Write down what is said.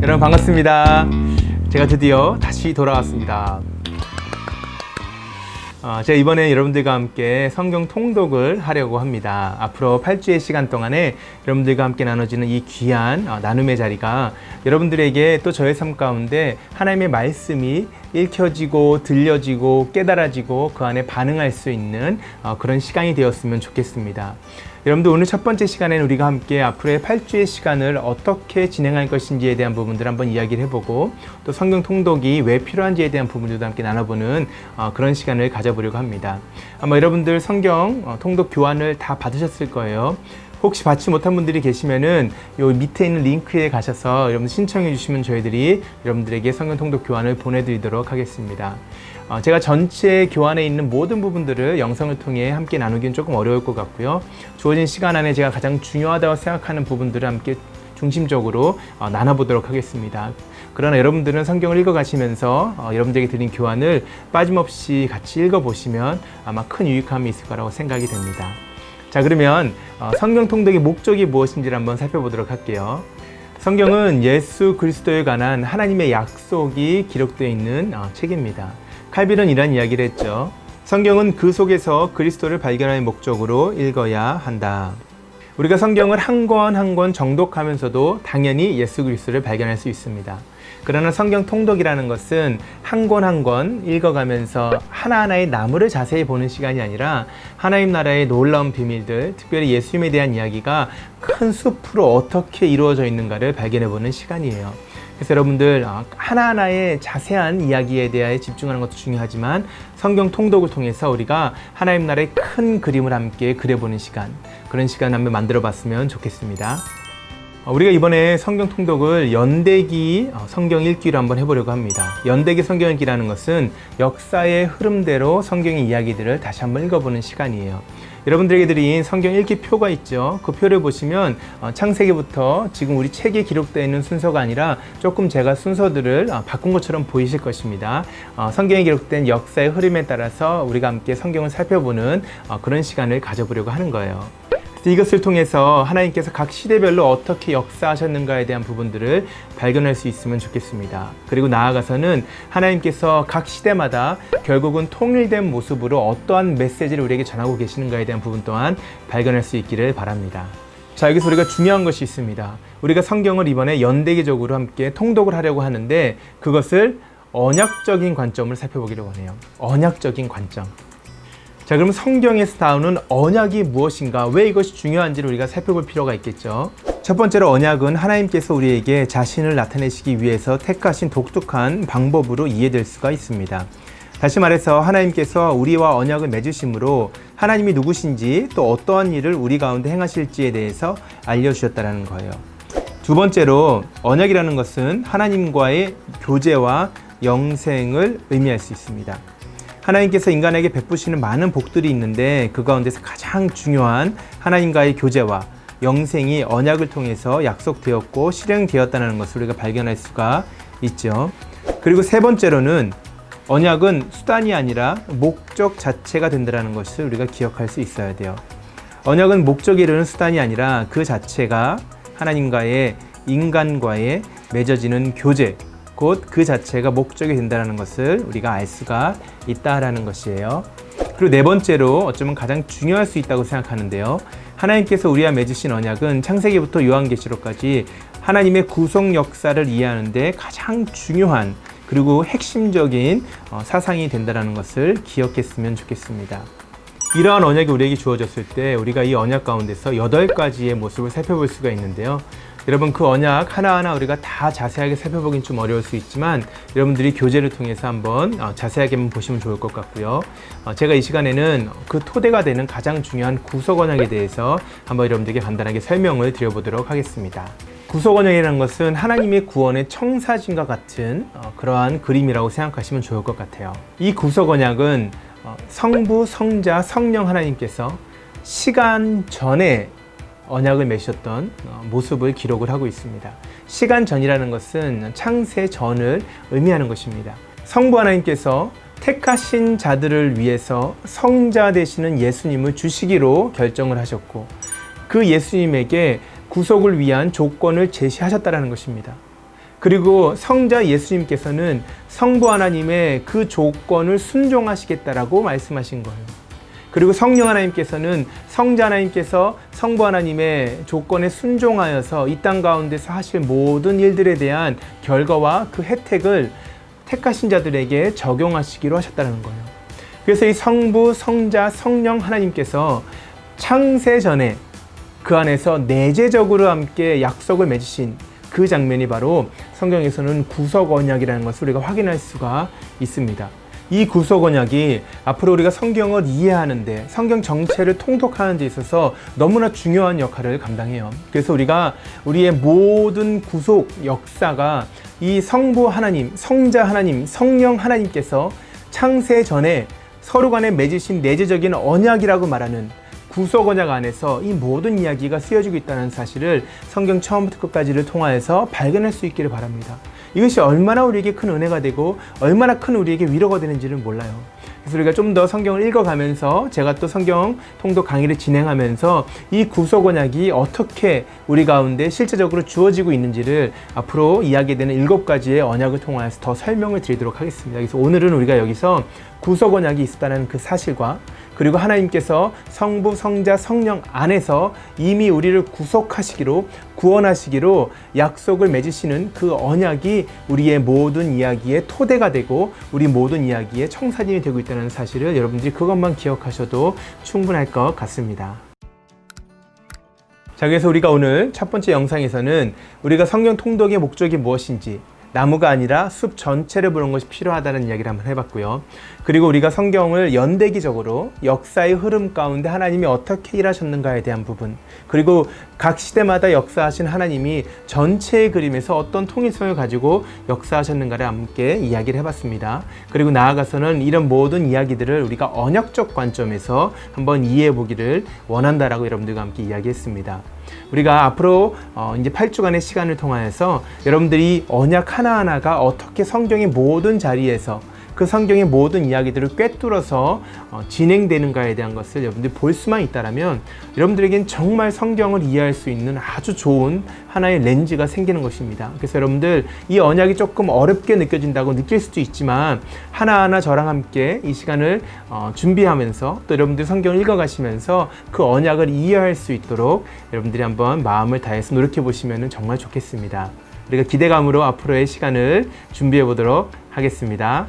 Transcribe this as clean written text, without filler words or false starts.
여러분 반갑습니다. 제가 드디어 다시 돌아왔습니다. 제가 이번에 여러분들과 함께 성경 통독을 하려고 합니다. 앞으로 8주의 시간 동안에 여러분들과 함께 나눠지는 이 귀한 나눔의 자리가 여러분들에게 또 저의 삶 가운데 하나님의 말씀이 읽혀지고 들려지고 깨달아지고 그 안에 반응할 수 있는 그런 시간이 되었으면 좋겠습니다. 여러분들 오늘 첫 번째 시간에는 우리가 함께 앞으로의 8주의 시간을 어떻게 진행할 것인지에 대한 부분들을 한번 이야기를 해보고 또 성경 통독이 왜 필요한지에 대한 부분들도 함께 나눠보는 그런 시간을 가져보려고 합니다. 아마 여러분들 성경 통독 교환을 다 받으셨을 거예요. 혹시 받지 못한 분들이 계시면은 요 밑에 있는 링크에 가셔서 여러분 신청해 주시면 저희들이 여러분들에게 성경 통독 교환을 보내드리도록 하겠습니다. 제가 전체 교환에 있는 모든 부분들을 영상을 통해 함께 나누기는 조금 어려울 것 같고요. 주어진 시간 안에 제가 가장 중요하다고 생각하는 부분들을 함께 중심적으로 나눠보도록 하겠습니다. 그러나 여러분들은 성경을 읽어가시면서 여러분들에게 드린 교환을 빠짐없이 같이 읽어보시면 아마 큰 유익함이 있을 거라고 생각이 됩니다. 자, 그러면 성경 통독의 목적이 무엇인지를 한번 살펴보도록 할게요. 성경은 예수 그리스도에 관한 하나님의 약속이 기록되어 있는 책입니다. 칼빈은 이런 이야기를 했죠. 성경은 그 속에서 그리스도를 발견할 목적으로 읽어야 한다. 우리가 성경을 한 권 한 권 정독하면서도 당연히 예수 그리스도를 발견할 수 있습니다. 그러나 성경 통독이라는 것은 한 권 한 권 읽어가면서 하나하나의 나무를 자세히 보는 시간이 아니라 하나님 나라의 놀라운 비밀들, 특별히 예수님에 대한 이야기가 큰 숲으로 어떻게 이루어져 있는가를 발견해보는 시간이에요. 그래서 여러분들 하나하나의 자세한 이야기에 대해 집중하는 것도 중요하지만 성경 통독을 통해서 우리가 하나님 나라의 큰 그림을 함께 그려보는 시간, 그런 시간 한번 만들어 봤으면 좋겠습니다. 우리가 이번에 성경 통독을 연대기 성경 읽기로 한번 해보려고 합니다. 연대기 성경 읽기라는 것은 역사의 흐름대로 성경의 이야기들을 다시 한번 읽어보는 시간이에요. 여러분들에게 드린 성경 읽기 표가 있죠. 그 표를 보시면 창세기부터 지금 우리 책에 기록되어 있는 순서가 아니라 조금 제가 순서들을 바꾼 것처럼 보이실 것입니다. 성경에 기록된 역사의 흐름에 따라서 우리가 함께 성경을 살펴보는 그런 시간을 가져보려고 하는 거예요. 이것을 통해서 하나님께서 각 시대별로 어떻게 역사하셨는가에 대한 부분들을 발견할 수 있으면 좋겠습니다. 그리고 나아가서는 하나님께서 각 시대마다 결국은 통일된 모습으로 어떠한 메시지를 우리에게 전하고 계시는가에 대한 부분 또한 발견할 수 있기를 바랍니다. 자, 여기서 우리가 중요한 것이 있습니다. 우리가 성경을 이번에 연대기적으로 함께 통독을 하려고 하는데 그것을 언약적인 관점을 살펴보기를 원해요. 언약적인 관점. 자, 그럼 성경에서 나오는 언약이 무엇인가, 왜 이것이 중요한지를 우리가 살펴볼 필요가 있겠죠. 첫 번째로 언약은 하나님께서 우리에게 자신을 나타내시기 위해서 택하신 독특한 방법으로 이해될 수가 있습니다. 다시 말해서 하나님께서 우리와 언약을 맺으심으로 하나님이 누구신지 또 어떠한 일을 우리 가운데 행하실지에 대해서 알려주셨다는 거예요. 두 번째로 언약이라는 것은 하나님과의 교제와 영생을 의미할 수 있습니다. 하나님께서 인간에게 베푸시는 많은 복들이 있는데 그 가운데서 가장 중요한 하나님과의 교제와 영생이 언약을 통해서 약속되었고 실행되었다는 것을 우리가 발견할 수가 있죠. 그리고 세 번째로는 언약은 수단이 아니라 목적 자체가 된다는 것을 우리가 기억할 수 있어야 돼요. 언약은 목적에 이르는 수단이 아니라 그 자체가 하나님과의 인간과의 맺어지는 교제, 곧 그 자체가 목적이 된다는 것을 우리가 알 수가 있다라는 것이에요. 그리고 네 번째로 어쩌면 가장 중요할 수 있다고 생각하는데요. 하나님께서 우리와 맺으신 언약은 창세기부터 요한계시록까지 하나님의 구속 역사를 이해하는 데 가장 중요한 그리고 핵심적인 사상이 된다는 것을 기억했으면 좋겠습니다. 이러한 언약이 우리에게 주어졌을 때 우리가 이 언약 가운데서 8가지의 모습을 살펴볼 수가 있는데요. 여러분, 그 언약 하나하나 우리가 다 자세하게 살펴보긴 좀 어려울 수 있지만 여러분들이 교재를 통해서 한번 자세하게 한번 보시면 좋을 것 같고요. 제가 이 시간에는 그 토대가 되는 가장 중요한 구속 언약에 대해서 한번 여러분들에게 간단하게 설명을 드려보도록 하겠습니다. 구속 언약이라는 것은 하나님의 구원의 청사진과 같은 그러한 그림이라고 생각하시면 좋을 것 같아요. 이 구속 언약은 성부, 성자, 성령 하나님께서 시간 전에 언약을 맺으셨던 모습을 기록을 하고 있습니다. 시간 전이라는 것은 창세 전을 의미하는 것입니다. 성부 하나님께서 택하신 자들을 위해서 성자 되시는 예수님을 주시기로 결정을 하셨고 그 예수님에게 구속을 위한 조건을 제시하셨다는 것입니다. 그리고 성자 예수님께서는 성부 하나님의 그 조건을 순종하시겠다라고 말씀하신 거예요. 그리고 성령 하나님께서는 성자 하나님께서 성부 하나님의 조건에 순종하여서 이 땅 가운데서 하실 모든 일들에 대한 결과와 그 혜택을 택하신 자들에게 적용하시기로 하셨다는 거예요. 그래서 이 성부, 성자, 성령 하나님께서 창세 전에 그 안에서 내재적으로 함께 약속을 맺으신 그 장면이 바로 성경에서는 구속 언약이라는 것을 우리가 확인할 수가 있습니다. 이 구속 언약이 앞으로 우리가 성경을 이해하는데, 성경 전체를 통독하는 데 있어서 너무나 중요한 역할을 감당해요. 그래서 우리가 우리의 모든 구속 역사가 이 성부 하나님, 성자 하나님, 성령 하나님께서 창세 전에 서로 간에 맺으신 내재적인 언약이라고 말하는 구속 언약 안에서 이 모든 이야기가 쓰여지고 있다는 사실을 성경 처음부터 끝까지를 통하여서 발견할 수 있기를 바랍니다. 이것이 얼마나 우리에게 큰 은혜가 되고 얼마나 큰 우리에게 위로가 되는지를 몰라요. 그래서 우리가 좀 더 성경을 읽어가면서, 제가 또 성경 통독 강의를 진행하면서 이 구속 언약이 어떻게 우리 가운데 실제적으로 주어지고 있는지를 앞으로 이야기되는 7가지의 언약을 통하여서 더 설명을 드리도록 하겠습니다. 그래서 오늘은 우리가 여기서 구속 언약이 있었다는 그 사실과, 그리고 하나님께서 성부, 성자, 성령 안에서 이미 우리를 구속하시기로, 구원하시기로 약속을 맺으시는 그 언약이 우리의 모든 이야기의 토대가 되고 우리 모든 이야기의 청사진이 되고 있다는 사실을 여러분들이 그것만 기억하셔도 충분할 것 같습니다. 자, 그래서 우리가 오늘 첫 번째 영상에서는 우리가 성경 통독의 목적이 무엇인지, 나무가 아니라 숲 전체를 보는 것이 필요하다는 이야기를 한번 해봤고요. 그리고 우리가 성경을 연대기적으로 역사의 흐름 가운데 하나님이 어떻게 일하셨는가에 대한 부분, 그리고 각 시대마다 역사하신 하나님이 전체의 그림에서 어떤 통일성을 가지고 역사하셨는가를 함께 이야기를 해봤습니다. 그리고 나아가서는 이런 모든 이야기들을 우리가 언약적 관점에서 한번 이해해 보기를 원한다라고 여러분들과 함께 이야기했습니다. 우리가 앞으로 이제 8주간의 시간을 통하여서 여러분들이 언약 하나하나가 어떻게 성경의 모든 자리에서 그 성경의 모든 이야기들을 꿰뚫어서 진행되는가에 대한 것을 여러분들이 볼 수만 있다면 여러분들에겐 정말 성경을 이해할 수 있는 아주 좋은 하나의 렌즈가 생기는 것입니다. 그래서 여러분들 이 언약이 조금 어렵게 느껴진다고 느낄 수도 있지만 하나하나 저랑 함께 이 시간을 준비하면서 또 여러분들 성경을 읽어가시면서 그 언약을 이해할 수 있도록 여러분들이 한번 마음을 다해서 노력해 보시면 정말 좋겠습니다. 우리가 기대감으로 앞으로의 시간을 준비해 보도록 하겠습니다.